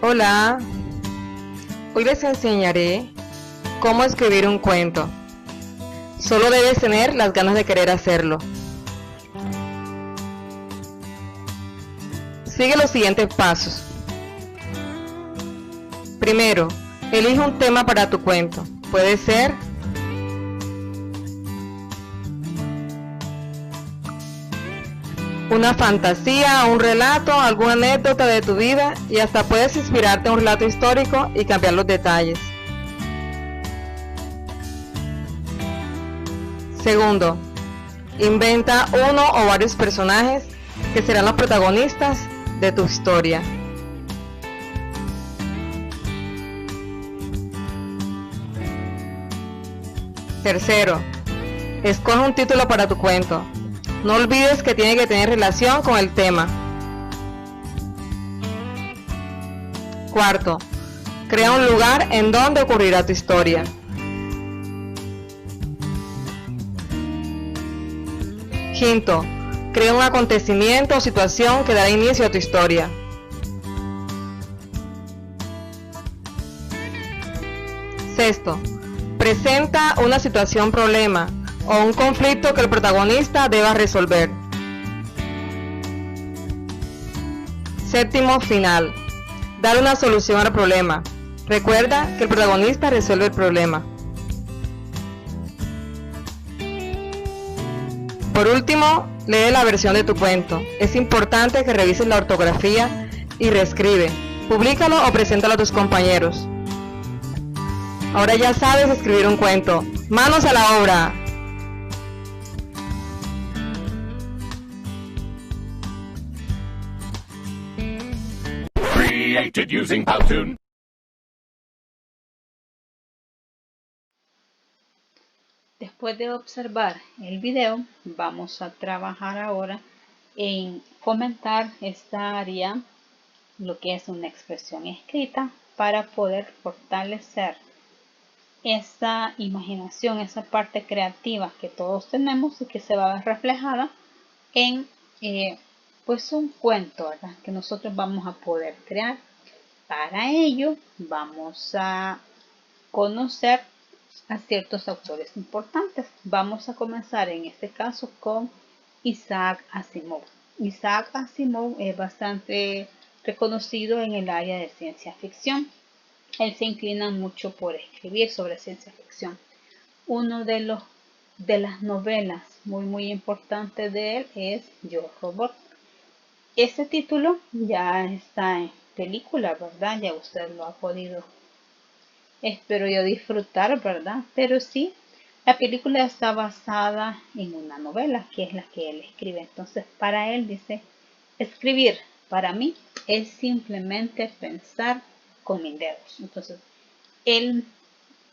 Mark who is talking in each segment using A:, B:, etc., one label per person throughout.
A: Hola, hoy les enseñaré cómo escribir un cuento. Solo debes tener las ganas de querer hacerlo. Sigue los siguientes pasos. Primero, elige un tema para tu cuento. Puede ser una fantasía, un relato, alguna anécdota de tu vida y hasta puedes inspirarte en un relato histórico y cambiar los detalles. Segundo, inventa uno o varios personajes que serán los protagonistas de tu historia. Tercero, escoge un título para tu cuento. No olvides que tiene que tener relación con el tema. Cuarto, crea un lugar en donde ocurrirá tu historia. Quinto, crea un acontecimiento o situación que dará inicio a tu historia. Sexto, presenta una situación problema o un conflicto que el protagonista deba resolver. Séptimo, final. Dar una solución al problema. Recuerda que el protagonista resuelve el problema. Por último, lee la versión de tu cuento. Es importante que revises la ortografía y reescribe. Públicalo o preséntalo a tus compañeros. Ahora ya sabes escribir un cuento. ¡Manos a la obra!
B: Created using Powtoon.
C: Después de observar el video, vamos a trabajar ahora en fomentar esta área, lo que es una expresión escrita, para poder fortalecer esa imaginación, esa parte creativa que todos tenemos y que se va a ver reflejada en pues un cuento, ¿verdad?, que nosotros vamos a poder crear. Para ello vamos a conocer a ciertos autores importantes. Vamos a comenzar en este caso con Isaac Asimov. Isaac Asimov es bastante reconocido en el área de ciencia ficción. Él se inclina mucho por escribir sobre ciencia ficción. Uno de las novelas muy importantes de él es Yo Robot. Este título ya está en película, ¿verdad? Ya usted lo ha podido, espero yo, disfrutar, ¿verdad? Pero sí, la película está basada en una novela, que es la que él escribe. Entonces, para él dice, escribir para mí es simplemente pensar con mis dedos. Entonces, él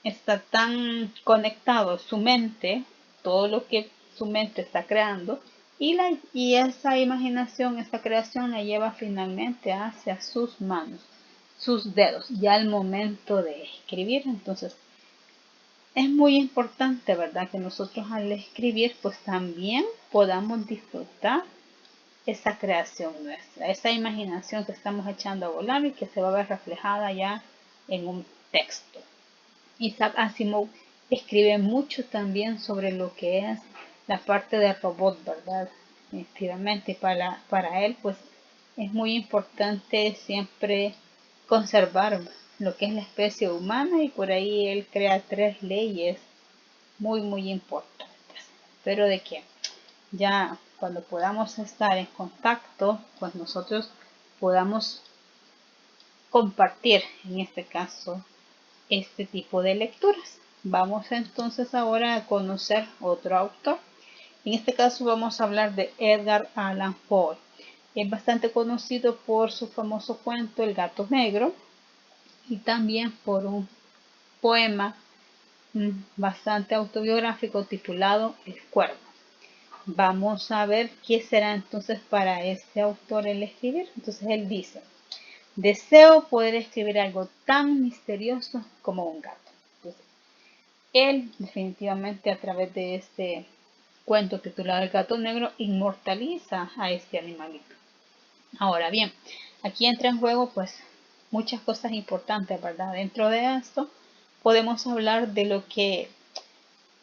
C: está tan conectado a su mente, todo lo que su mente está creando, y esa imaginación, esa creación la lleva finalmente hacia sus manos, sus dedos, ya al momento de escribir. Entonces, es muy importante, ¿verdad?, que nosotros al escribir, pues también podamos disfrutar esa creación nuestra, esa imaginación que estamos echando a volar y que se va a ver reflejada ya en un texto. Isaac Asimov escribe mucho también sobre lo que es la parte del robot, ¿verdad? Efectivamente, para él, pues es muy importante siempre conservar lo que es la especie humana, y por ahí él crea 3 leyes muy importantes. Pero de que ya cuando podamos estar en contacto, pues nosotros podamos compartir, en este caso, este tipo de lecturas. Vamos entonces ahora a conocer otro autor. En este caso vamos a hablar de Edgar Allan Poe. Es bastante conocido por su famoso cuento El gato negro y también por un poema bastante autobiográfico titulado El cuervo. Vamos a ver qué será entonces para este autor el escribir. Entonces él dice: deseo poder escribir algo tan misterioso como un gato. Entonces, Él definitivamente a través de este cuento titulado El gato negro inmortaliza a este animalito. Ahora bien, aquí entra en juego pues muchas cosas importantes, ¿verdad? Dentro de esto podemos hablar de lo que,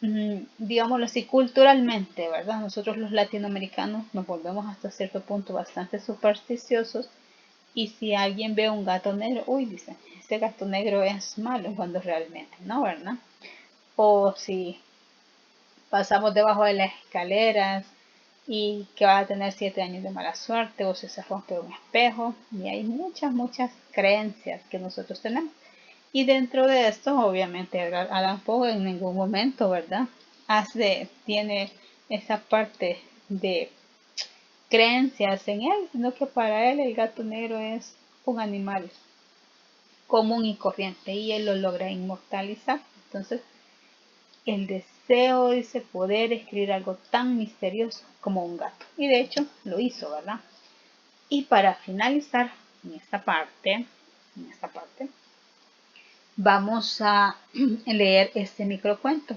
C: digámoslo así, culturalmente, ¿verdad? Nosotros los latinoamericanos nos volvemos hasta cierto punto bastante supersticiosos y si alguien ve un gato negro, uy, dicen, este gato negro es malo, cuando realmente no, ¿verdad? O si pasamos debajo de las escaleras y que va a tener 7 años de mala suerte o si se rompe un espejo, y hay muchas creencias que nosotros tenemos. Y dentro de esto, obviamente, Allan Poe en ningún momento, ¿verdad? Tiene esa parte de creencias en él, sino que para él el gato negro es un animal común y corriente y él lo logra inmortalizar. Entonces, el deseo, dice, poder escribir algo tan misterioso como un gato. Y de hecho, lo hizo, ¿verdad? Y para finalizar en esta parte, vamos a leer este microcuento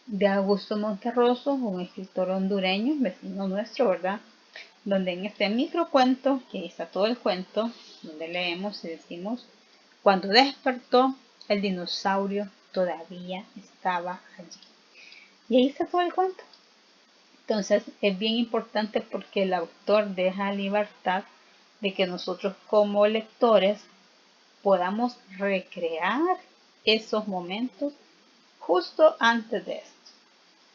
C: de Augusto Monterroso, un escritor hondureño, vecino nuestro, ¿verdad? Donde en este microcuento, que está todo el cuento, donde leemos y decimos, cuando despertó, el dinosaurio todavía estaba allí. Y ahí está todo el cuento. Entonces es bien importante porque el autor deja libertad de que nosotros como lectores podamos recrear esos momentos justo antes de esto.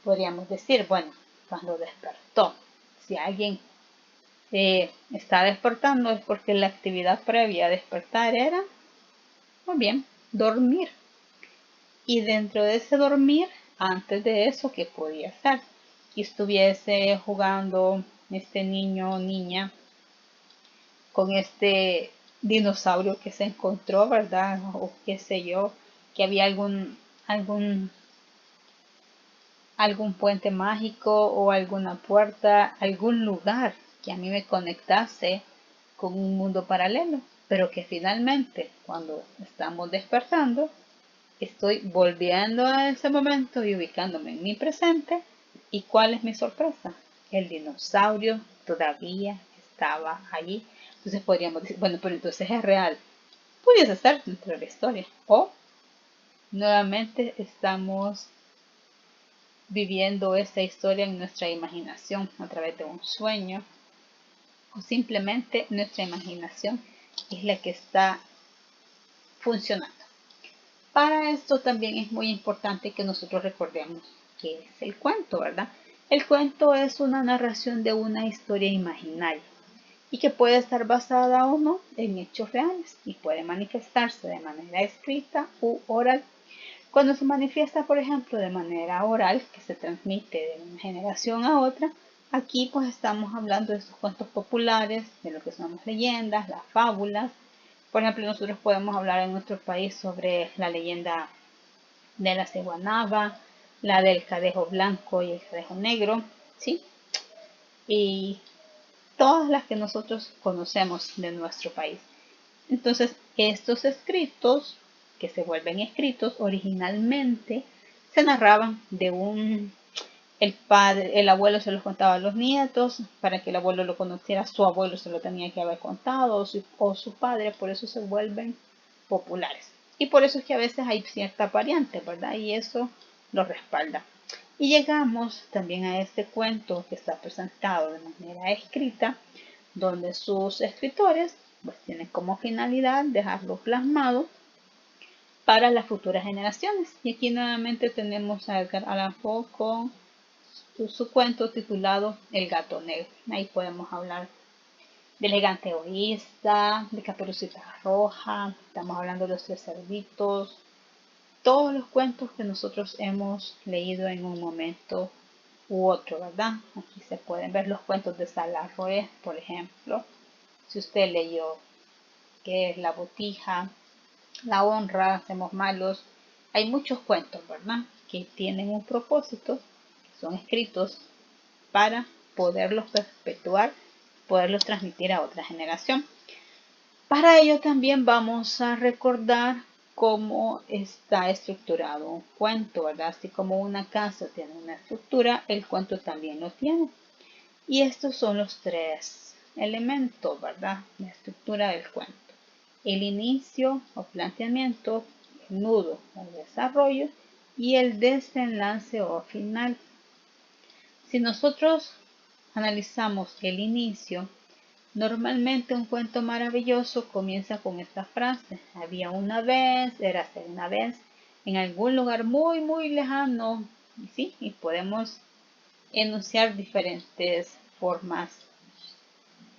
C: Podríamos decir, bueno, cuando despertó, si alguien está despertando es porque la actividad previa a despertar era, muy bien, dormir. Y dentro de ese dormir, antes de eso, ¿qué podía ser? Que estuviese jugando este niño o niña con este dinosaurio que se encontró, ¿verdad? O qué sé yo, que había algún puente mágico o alguna puerta, algún lugar que a mí me conectase con un mundo paralelo, pero que finalmente cuando estamos despertando, estoy volviendo a ese momento y ubicándome en mi presente. ¿Y cuál es mi sorpresa? El dinosaurio todavía estaba allí. Entonces podríamos decir, bueno, pero entonces es real. Pudiese ser dentro de la historia. O nuevamente estamos viviendo esta historia en nuestra imaginación a través de un sueño. O simplemente nuestra imaginación es la que está funcionando. Para esto también es muy importante que nosotros recordemos qué es el cuento, ¿verdad? El cuento es una narración de una historia imaginaria y que puede estar basada o no en hechos reales y puede manifestarse de manera escrita u oral. Cuando se manifiesta, por ejemplo, de manera oral, que se transmite de una generación a otra, aquí pues estamos hablando de estos cuentos populares, de lo que son las leyendas, las fábulas. Por ejemplo, nosotros podemos hablar en nuestro país sobre la leyenda de la ciguanaba, la del cadejo blanco y el cadejo negro, ¿sí? Y todas las que nosotros conocemos de nuestro país. Entonces, estos escritos, que se vuelven escritos, originalmente se narraban de el abuelo se los contaba a los nietos, para que el abuelo lo conociera, su abuelo se lo tenía que haber contado, o su padre, por eso se vuelven populares. Y por eso es que a veces hay cierta variante, ¿verdad? Y eso lo respalda. Y llegamos también a este cuento que está presentado de manera escrita, donde sus escritores pues tienen como finalidad dejarlo plasmado para las futuras generaciones. Y aquí nuevamente tenemos a Edgar Allan Poe con su cuento titulado El gato negro. Ahí podemos hablar del gigante egoísta, de Caperucita Roja, estamos hablando de los tres cerditos, todos los cuentos que nosotros hemos leído en un momento u otro, ¿verdad? Aquí se pueden ver los cuentos de Salarroé, por ejemplo. Si usted leyó qué es La Botija, La Honra, Hacemos Malos, hay muchos cuentos, ¿verdad? Que tienen un propósito, que son escritos para poderlos perpetuar, poderlos transmitir a otra generación. Para ello también vamos a recordar cómo está estructurado un cuento, ¿verdad? Así como una casa tiene una estructura, el cuento también lo tiene. Y estos son los tres elementos, ¿verdad? La estructura del cuento. El inicio o planteamiento, el nudo o desarrollo y el desenlace o final. Si nosotros analizamos el inicio, normalmente un cuento maravilloso comienza con esta frase: había una vez, érase una vez, en algún lugar muy muy lejano. Y sí, y podemos enunciar diferentes formas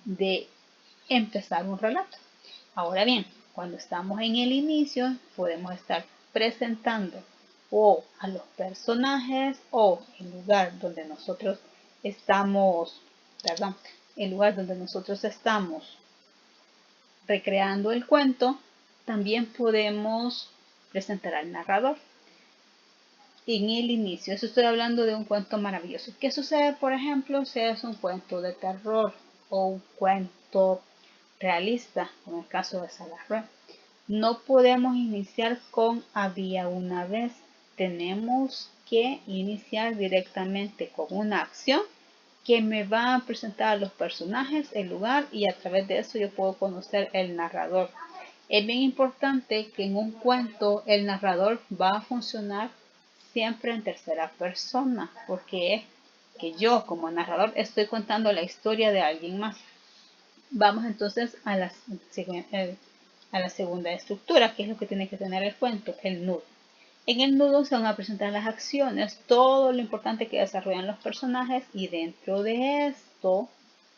C: de empezar un relato. Ahora bien, cuando estamos en el inicio, podemos estar presentando o a los personajes o el lugar donde nosotros estamos, perdón, el lugar donde nosotros estamos recreando el cuento. También podemos presentar al narrador en el inicio. Eso estoy hablando de un cuento maravilloso. ¿Qué sucede, por ejemplo, si es un cuento de terror o un cuento realista, como el caso de Salarrué? No podemos iniciar con había una vez. Tenemos que iniciar directamente con una acción que me va a presentar a los personajes, el lugar, y a través de eso yo puedo conocer el narrador. Es bien importante que en un cuento el narrador va a funcionar siempre en tercera persona, porque es que yo como narrador estoy contando la historia de alguien más. Vamos entonces a la segunda estructura, que es lo que tiene que tener el cuento, el nudo. En el nudo se van a presentar las acciones, todo lo importante que desarrollan los personajes, y dentro de esto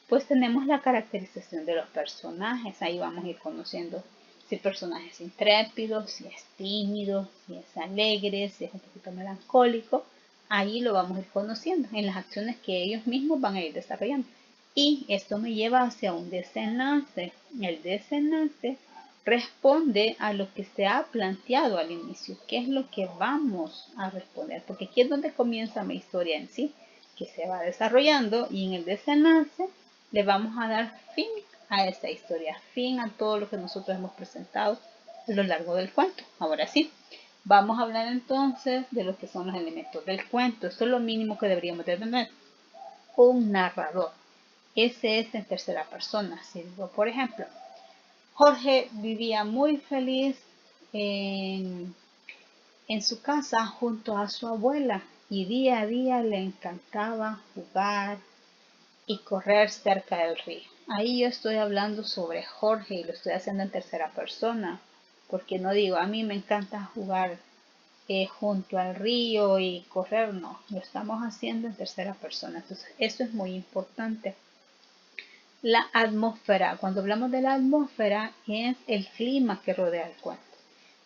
C: pues tenemos la caracterización de los personajes. Ahí vamos a ir conociendo si el personaje es intrépido, si es tímido, si es alegre, si es un poquito melancólico. Ahí lo vamos a ir conociendo en las acciones que ellos mismos van a ir desarrollando. Y esto me lleva hacia un desenlace. El desenlace responde a lo que se ha planteado al inicio. ¿Qué es lo que vamos a responder? Porque aquí es donde comienza mi historia en sí, que se va desarrollando, y en el desenlace le vamos a dar fin a esa historia, fin a todo lo que nosotros hemos presentado a lo largo del cuento. Ahora sí, vamos a hablar entonces de lo que son los elementos del cuento. Esto es lo mínimo que deberíamos de tener. Un narrador. Ese es en tercera persona. Si digo, por ejemplo, Jorge vivía muy feliz en su casa junto a su abuela, y día a día le encantaba jugar y correr cerca del río. Ahí yo estoy hablando sobre Jorge y lo estoy haciendo en tercera persona, porque no digo a mí me encanta jugar junto al río y correr. No, lo estamos haciendo en tercera persona. Entonces eso es muy importante. La atmósfera, cuando hablamos de la atmósfera, es el clima que rodea el cuento.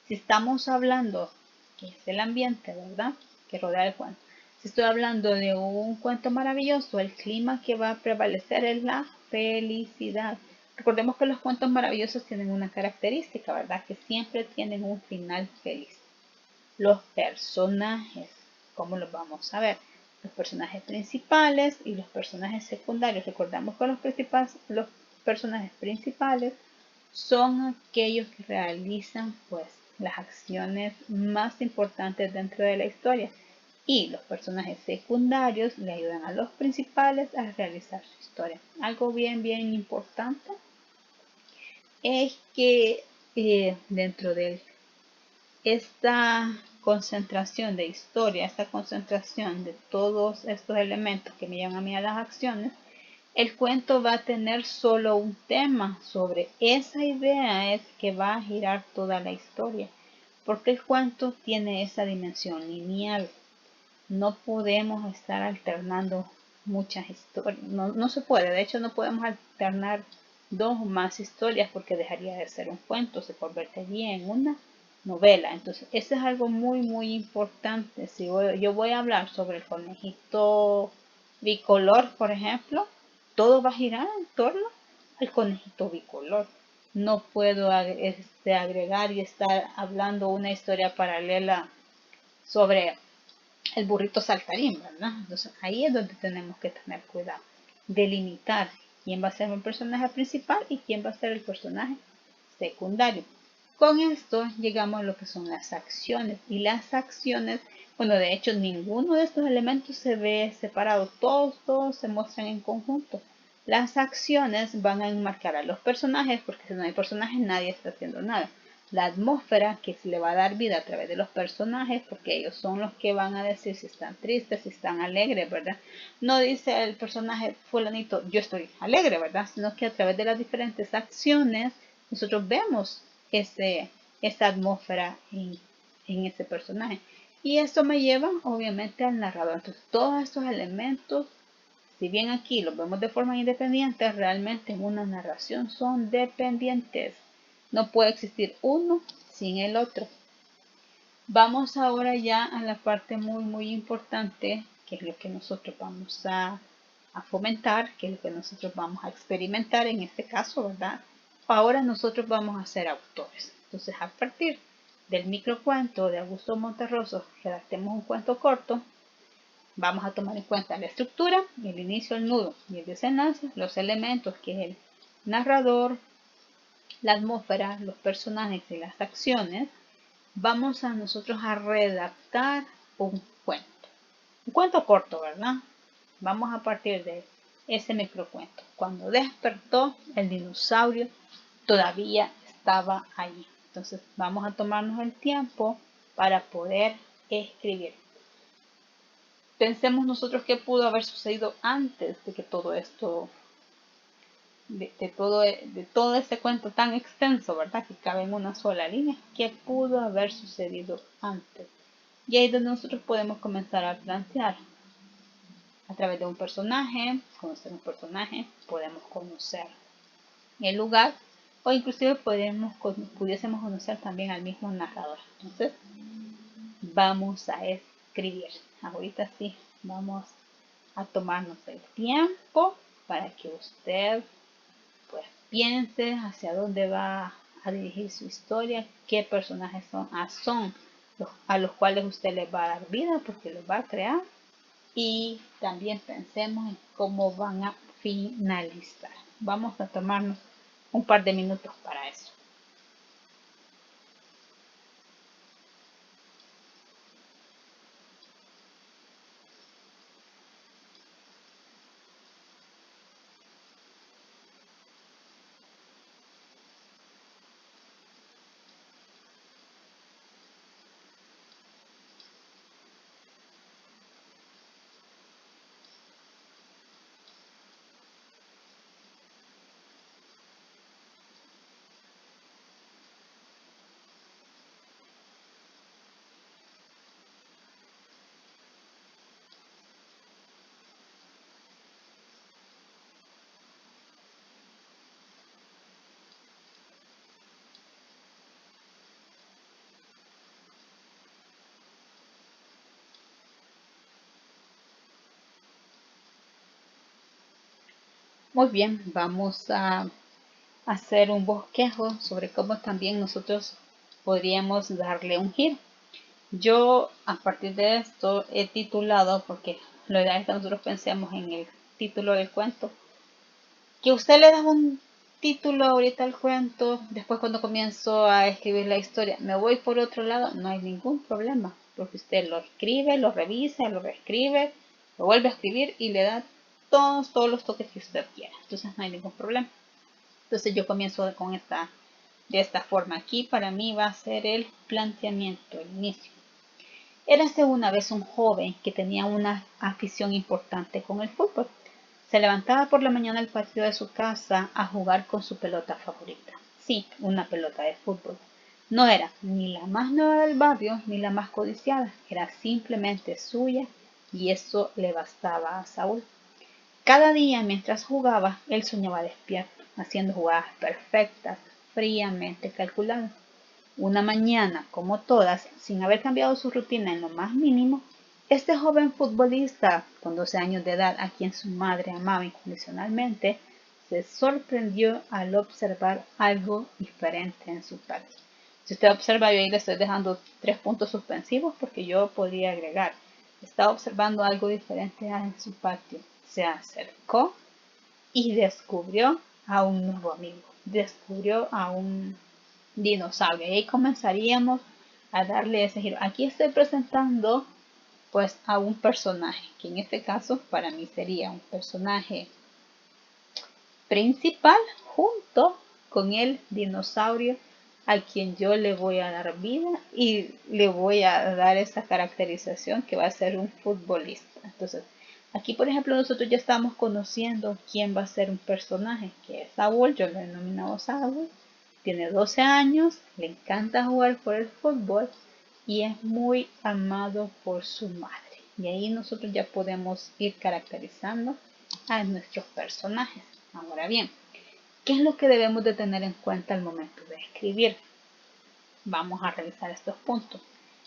C: Si estamos hablando, que es el ambiente, ¿verdad?, que rodea el cuento. Si estoy hablando de un cuento maravilloso, el clima que va a prevalecer es la felicidad. Recordemos que los cuentos maravillosos tienen una característica, ¿verdad?, que siempre tienen un final feliz. Los personajes, ¿cómo los vamos a ver? Los personajes principales y los personajes secundarios. Recordamos que los personajes principales son aquellos que realizan pues las acciones más importantes dentro de la historia, y los personajes secundarios le ayudan a los principales a realizar su historia. Algo bien importante es que dentro de esta concentración de historia, esta concentración de todos estos elementos que me llevan a mí a las acciones, el cuento va a tener solo un tema. Sobre esa idea es que va a girar toda la historia, porque el cuento tiene esa dimensión lineal. No podemos estar alternando muchas historias, no se puede. De hecho, no podemos alternar dos o más historias, porque dejaría de ser un cuento, se convertiría en una novela. Entonces, eso es algo muy importante. Si yo voy a hablar sobre el conejito bicolor, por ejemplo, todo va a girar en torno al conejito bicolor. No puedo agregar y estar hablando una historia paralela sobre el burrito saltarín, ¿verdad? Entonces ahí es donde tenemos que tener cuidado, delimitar quién va a ser el personaje principal y quién va a ser el personaje secundario. Con esto llegamos a lo que son las acciones. Y las acciones, bueno, de hecho ninguno de estos elementos se ve separado. Todos se muestran en conjunto. Las acciones van a enmarcar a los personajes, porque si no hay personajes nadie está haciendo nada. La atmósfera, que se le va a dar vida a través de los personajes, porque ellos son los que van a decir si están tristes, si están alegres, ¿verdad? No dice el personaje fulanito, yo estoy alegre, ¿verdad? Sino que a través de las diferentes acciones nosotros vemos esa atmósfera en ese personaje. Y esto me lleva obviamente al narrador. Entonces todos estos elementos, si bien aquí los vemos de forma independiente, realmente en una narración son dependientes. No puede existir uno sin el otro. Vamos ahora ya a la parte muy importante, que es lo que nosotros vamos a fomentar, que es lo que nosotros vamos a experimentar en este caso, ¿verdad? Ahora nosotros vamos a ser autores. Entonces, a partir del microcuento de Augusto Monterroso, redactemos un cuento corto. Vamos a tomar en cuenta la estructura, el inicio, el nudo y el desenlace, los elementos que es el narrador, la atmósfera, los personajes y las acciones. Vamos a nosotros a redactar un cuento. Un cuento corto, ¿verdad? Vamos a partir de ese microcuento. Cuando despertó, el dinosaurio todavía estaba allí. Entonces vamos a tomarnos el tiempo para poder escribir. Pensemos nosotros qué pudo haber sucedido antes de que todo esto, de todo este cuento tan extenso, ¿verdad? Que cabe en una sola línea. ¿Qué pudo haber sucedido antes? Y ahí es donde nosotros podemos comenzar a plantear. A través de un personaje, conocer un personaje, podemos conocer el lugar o inclusive pudiésemos conocer también al mismo narrador. Entonces, vamos a escribir. Ahorita sí, vamos a tomarnos el tiempo para que usted pues piense hacia dónde va a dirigir su historia, qué personajes son a los cuales usted les va a dar vida porque los va a crear, y también pensemos en cómo van a finalizar. Vamos a tomarnos un par de minutos para eso. Muy bien, vamos a hacer un bosquejo sobre cómo también nosotros podríamos darle un giro. Yo a partir de esto he titulado, porque lo ideal es que nosotros pensemos en el título del cuento, que usted le da un título ahorita al cuento, después cuando comienzo a escribir la historia me voy por otro lado, no hay ningún problema, porque usted lo escribe, lo revisa, lo reescribe, lo vuelve a escribir y le da todos los toques que usted quiera. Entonces no hay ningún problema. Entonces yo comienzo de esta forma. Aquí para mí va a ser el planteamiento, el inicio. Érase una vez un joven que tenía una afición importante con el fútbol. Se levantaba por la mañana al patio de su casa a jugar con su pelota favorita. Sí, una pelota de fútbol. No era ni la más nueva del barrio ni la más codiciada, era simplemente suya y eso le bastaba a Saúl. Cada día mientras jugaba, él soñaba despierto, haciendo jugadas perfectas, fríamente calculadas. Una mañana, como todas, sin haber cambiado su rutina en lo más mínimo, este joven futbolista, con 12 años de edad, a quien su madre amaba incondicionalmente, se sorprendió al observar algo diferente en su patio. Si usted observa, yo ahí le estoy dejando 3 puntos suspensivos porque yo podría agregar. Estaba observando algo diferente en su patio. Se acercó y descubrió a un nuevo amigo. Descubrió a un dinosaurio. Y ahí comenzaríamos a darle ese giro. Aquí estoy presentando pues a un personaje, que en este caso para mí sería un personaje principal junto con el dinosaurio a quien yo le voy a dar vida y le voy a dar esa caracterización que va a ser un futbolista. Entonces, aquí por ejemplo nosotros ya estamos conociendo quién va a ser un personaje, que es Saúl. Yo lo he denominado Saúl. Tiene 12 años, le encanta jugar por el fútbol y es muy amado por su madre. Y ahí nosotros ya podemos ir caracterizando a nuestros personajes. Ahora bien, ¿qué es lo que debemos de tener en cuenta al momento de escribir? Vamos a revisar estos puntos.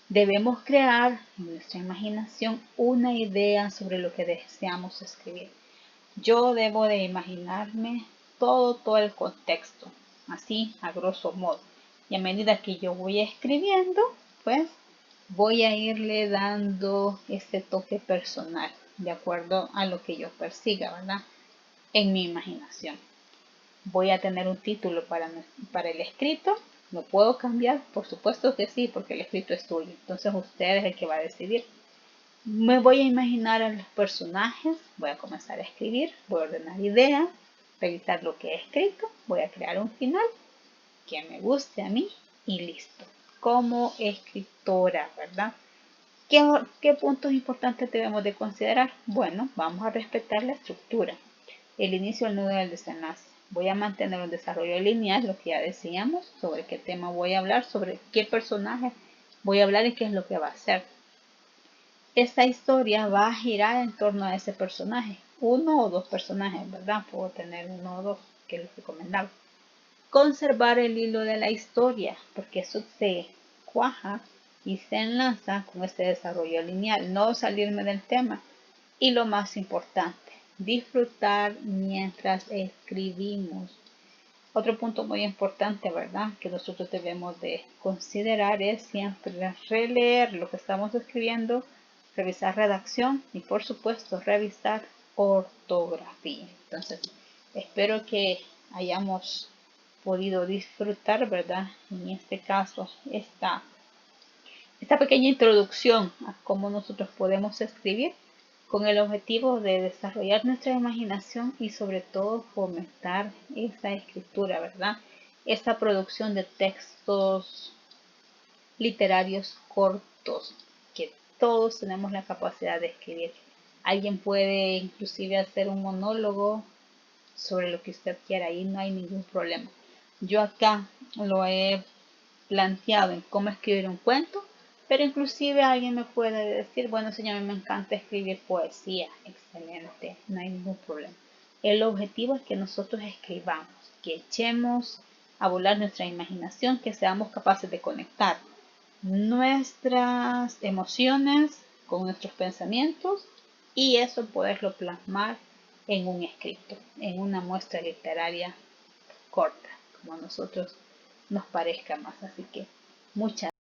C: Debemos crear en nuestra imaginación una idea sobre lo que deseamos escribir. Yo debo de imaginarme todo el contexto, así a grosso modo. Y a medida que yo voy escribiendo, pues voy a irle dando este toque personal, de acuerdo a lo que yo persiga, ¿verdad? En mi imaginación. Voy a tener un título para el escrito. ¿Lo puedo cambiar? Por supuesto que sí, porque el escrito es tuyo. Entonces usted es el que va a decidir. Me voy a imaginar a los personajes, voy a comenzar a escribir, voy a ordenar ideas, revisar lo que he escrito, voy a crear un final que me guste a mí y listo. Como escritora, ¿verdad? ¿Qué puntos importantes debemos de considerar? Bueno, vamos a respetar la estructura, el inicio, el nudo y el desenlace. Voy a mantener un desarrollo lineal, lo que ya decíamos, sobre qué tema voy a hablar, sobre qué personaje voy a hablar y qué es lo que va a hacer. Esta historia va a girar en torno a ese personaje, uno o dos personajes, ¿verdad? Puedo tener uno o dos, que es lo recomendable. Conservar el hilo de la historia, porque eso se cuaja y se enlaza con este desarrollo lineal, no salirme del tema. Y lo más importante, disfrutar mientras escribimos. Otro punto muy importante, ¿verdad?, que nosotros debemos de considerar es siempre releer lo que estamos escribiendo, revisar redacción y por supuesto revisar ortografía. Entonces, espero que hayamos podido disfrutar, ¿verdad?, en este caso esta pequeña introducción a cómo nosotros podemos escribir con el objetivo de desarrollar nuestra imaginación y sobre todo fomentar esa escritura, ¿verdad? Esa producción de textos literarios cortos, que todos tenemos la capacidad de escribir. Alguien puede inclusive hacer un monólogo sobre lo que usted quiera y no hay ningún problema. Yo acá lo he planteado en cómo escribir un cuento, pero inclusive alguien me puede decir, bueno señor, me encanta escribir poesía. Excelente, no hay ningún problema. El objetivo es que nosotros escribamos, que echemos a volar nuestra imaginación, que seamos capaces de conectar nuestras emociones con nuestros pensamientos y eso poderlo plasmar en un escrito, en una muestra literaria corta, como a nosotros nos parezca más. Así que muchas